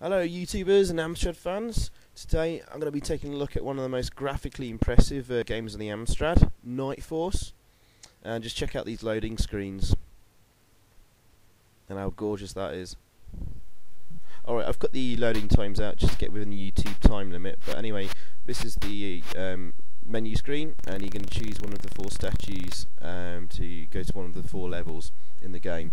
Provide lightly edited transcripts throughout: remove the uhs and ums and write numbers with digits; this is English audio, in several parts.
Hello YouTubers and Amstrad fans. Today I'm going to be taking a look at one of the most graphically impressive games on the Amstrad, Night Force. And just check out these loading screens and how gorgeous that is. Alright, I've got the loading times out just to get within the YouTube time limit, but anyway, this is the menu screen, and you can choose one of the 4 statues to go to one of the 4 levels in the game.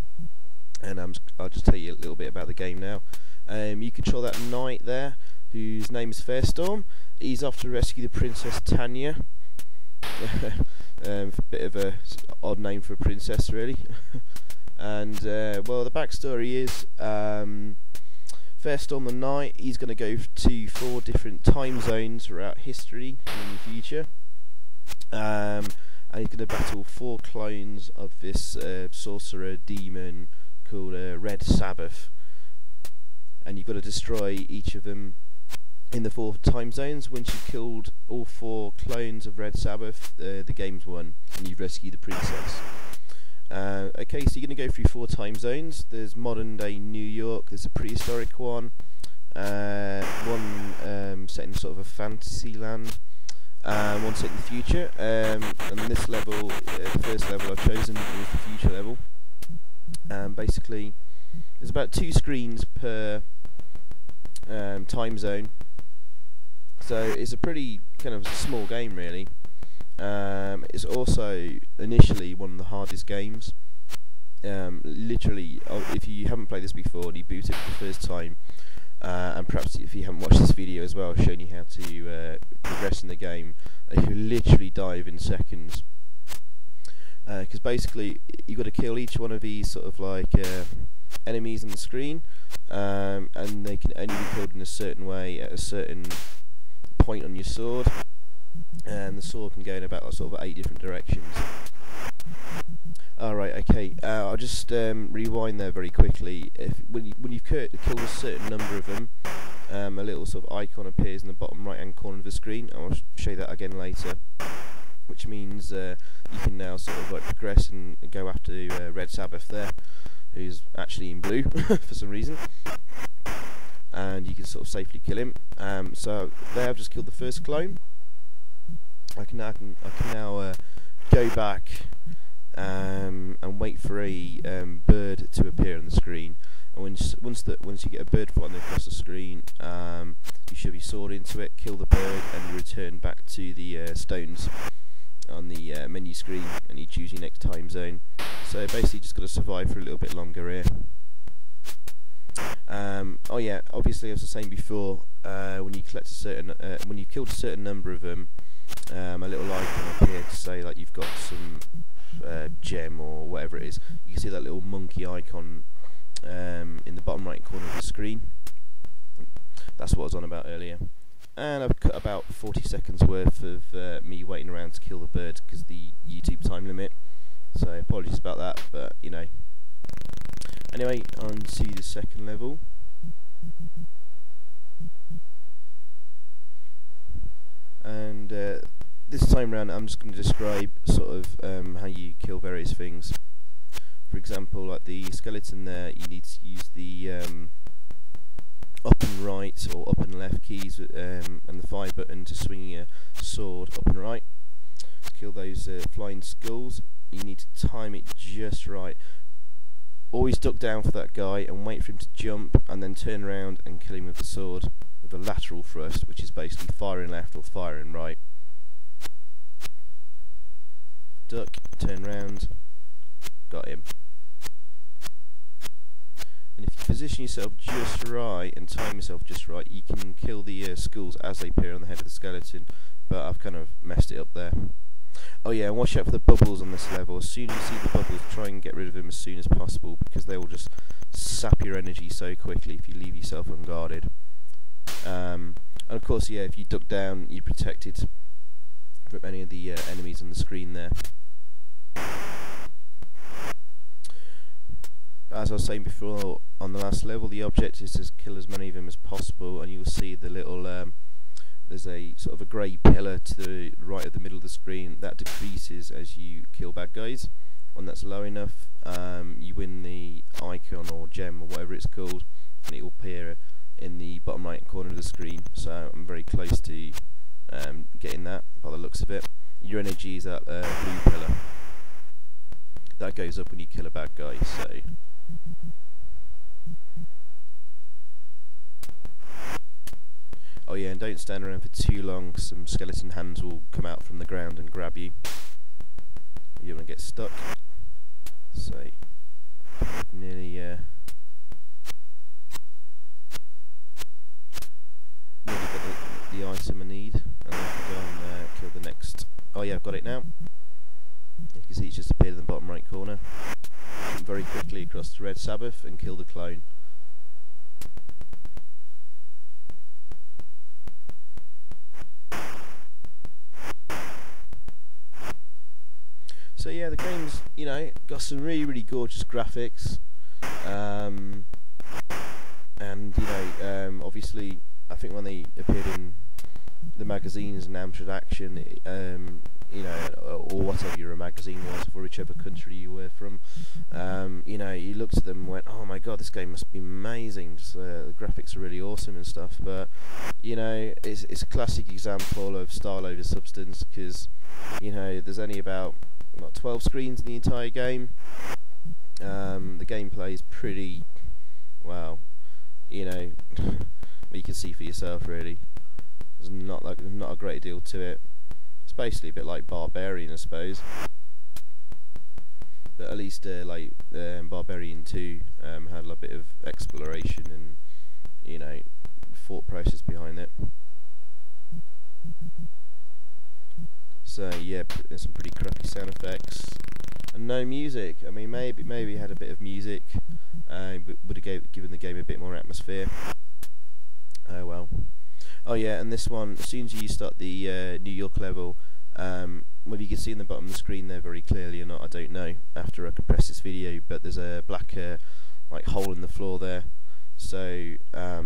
And I'll just tell you a little bit about the game now. You control that knight there, whose name is Fairstorm. He's off to rescue the Princess Tanya. A bit of a odd name for a princess, really. And well, the backstory is Fairstorm the knight. He's going to go to 4 different time zones throughout history and in the future. And he's going to battle 4 clones of this sorcerer demon called Red Sabbath. And you've got to destroy each of them in the 4 time zones. Once you've killed all 4 clones of Red Sabbath, the game's won, and you've rescued the princess. Okay, so you're going to go through 4 time zones. There's modern day New York, there's a prehistoric one, one set in sort of a fantasy land, one set in the future, and this level, the first level I've chosen is the future level. Basically, there's about 2 screens per time zone, so it's a pretty kind of small game, really. It's also initially one of the hardest games. Literally, if you haven't played this before and you boot it for the first time, and perhaps if you haven't watched this video as well, showing you how to progress in the game, you literally die within seconds. Because basically, you've got to kill each one of these sort of like enemies on the screen, and they can only be killed in a certain way at a certain point on your sword, and the sword can go in about sort of 8 different directions. Alright, okay, I'll just rewind there very quickly. When you've killed a certain number of them, a little sort of icon appears in the bottom right hand corner of the screen. I'll show you that again later, which means you can now sort of like progress and go after Red Sabbath there, who's actually in blue for some reason, and you can sort of safely kill him. So there, I've just killed the first clone. I can now go back and wait for a bird to appear on the screen. And once you get a bird flying across the screen, you shove your sword into it, kill the bird, and return back to the stones on the menu screen, and you choose your next time zone. So basically, just got to survive for a little bit longer here. Oh yeah, obviously, as I was saying before, when you collect a certain, when you've killed a certain number of them, a little icon will appear to say like you've got some gem or whatever it is. You can see that little monkey icon in the bottom right corner of the screen. That's what I was on about earlier. And I've cut about 40 seconds worth of me waiting around to kill the bird because of the YouTube time limit. So apologies about that, but you know. Anyway, on to the second level. And this time around, I'm just going to describe sort of how you kill various things. For example, like the skeleton there, you need to use the up and right or up and left keys and the fire button to swing your sword up and right. To kill those flying skulls, you need to time it just right. Always duck down for that guy and wait for him to jump, and then turn around and kill him with the sword with a lateral thrust, which is basically firing left or firing right. Duck, turn round, got him. And if you position yourself just right and time yourself just right, you can kill the skulls as they appear on the head of the skeleton, but I've kind of messed it up there. Oh yeah, and watch out for the bubbles on this level. As soon as you see the bubbles, try and get rid of them as soon as possible, because they will just sap your energy so quickly if you leave yourself unguarded. And of course, yeah, if you duck down, you're protected from any of the enemies on the screen there. As I was saying before, on the last level, the objective is to kill as many of them as possible, and you will see the little there's a sort of a grey pillar to the right of the middle of the screen that decreases as you kill bad guys. When that's low enough, you win the icon or gem or whatever it's called, and it will appear in the bottom right corner of the screen, so I'm very close to getting that by the looks of it. Your energy is that blue pillar. That goes up when you kill a bad guy, so... Oh yeah, and don't stand around for too long, some skeleton hands will come out from the ground and grab you. You want to get stuck. So, nearly got the item I need, and then I can go and kill the next... Oh yeah, I've got it now. You can see it's just appeared in the bottom right corner. Jump very quickly across to Red Sabbath and kill the clone. So yeah, the game's, you know, got some really gorgeous graphics, and you know, obviously, I think when they appeared in the magazines and AMSTRAD Action, you know, or whatever your magazine was for whichever country you were from, you know, you looked at them and went, oh my god, this game must be amazing, just, the graphics are really awesome and stuff. But you know, it's a classic example of style over substance, because you know, there's only about 12 screens in the entire game. The gameplay is pretty, well, you know, you can see for yourself really. There's not a great deal to it. It's basically a bit like Barbarian, I suppose. But at least like Barbarian 2 had a bit of exploration and, you know, thought process behind it. So yeah, there's some pretty crappy sound effects and no music. I mean, maybe had a bit of music, would have given the game a bit more atmosphere. Oh well. Oh yeah, and this one, as soon as you start the New York level, whether you can see in the bottom of the screen there very clearly or not, I don't know. After I compress this video, but there's a black like hole in the floor there. So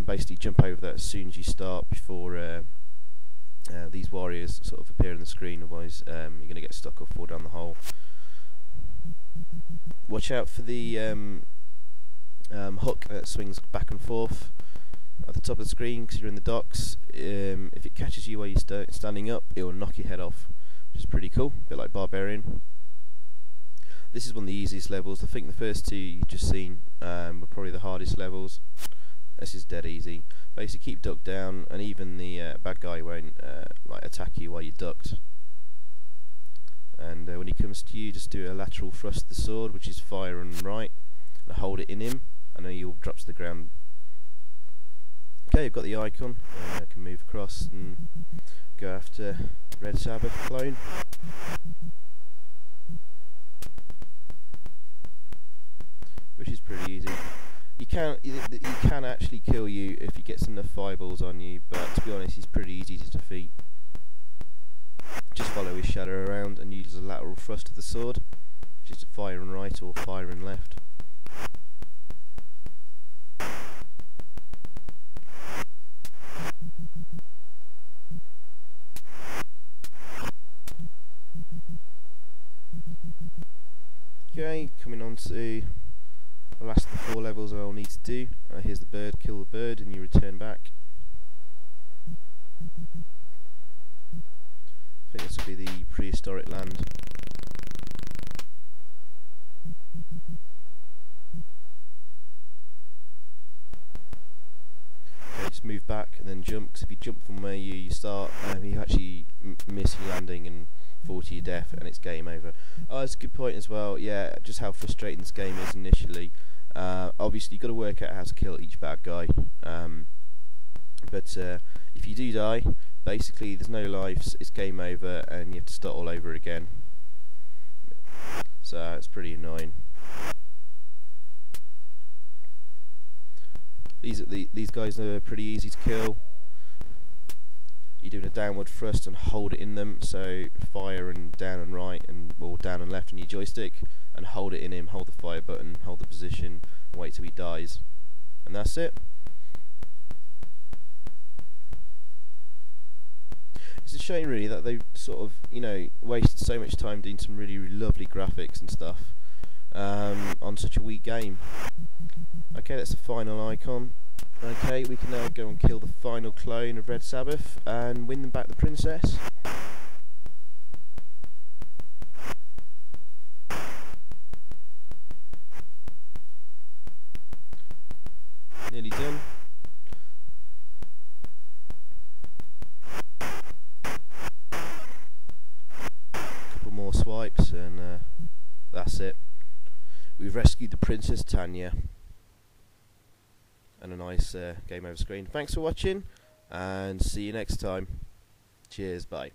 basically, jump over that as soon as you start before. These warriors sort of appear on the screen, otherwise you're going to get stuck or fall down the hole. Watch out for the hook that swings back and forth at the top of the screen because you're in the docks. If it catches you while you're standing up, it will knock your head off, which is pretty cool, a bit like Barbarian. This is one of the easiest levels. I think the first two you've just seen were probably the hardest levels. This is dead easy. Basically keep ducked down, and even the bad guy won't like attack you while you're ducked. And when he comes to you, just do a lateral thrust of the sword, which is fire and right, and hold it in him, and then he'll drop to the ground. Okay, I've got the icon. I can move across and go after Red Sabbath clone. Which is pretty easy. He can actually kill you if he gets enough fireballs on you, but to be honest, he's pretty easy to defeat. Just follow his shadow around and use a lateral thrust of the sword, which is fire and right or fire and left. Okay, coming on to the last of the 4 levels I'll need to do. Here's the bird, kill the bird and you return back. I think this will be the Prehistoric Land. Okay, just move back and then jump, because if you jump from where you start, you actually miss your landing and fall to your death and it's game over. Oh, that's a good point as well. Yeah, just how frustrating this game is initially. Obviously you've got to work out how to kill each bad guy, but if you do die, basically there's no lives, it's game over and you have to start all over again. So it's pretty annoying. These guys are pretty easy to kill. You're doing a downward thrust and hold it in them, so fire and down and right, or down and left on your joystick, and hold it in him, hold the fire button, hold the position, and wait till he dies. And that's it. It's a shame really that they sort of, you know, wasted so much time doing some really lovely graphics and stuff on such a weak game. Okay, that's the final icon. Okay, we can now go and kill the final clone of Red Sabbath and win them back the princess. Nearly done. Couple more swipes and that's it. We've rescued the Princess Tanya. And a nice game over screen. Thanks for watching and see you next time. Cheers, bye.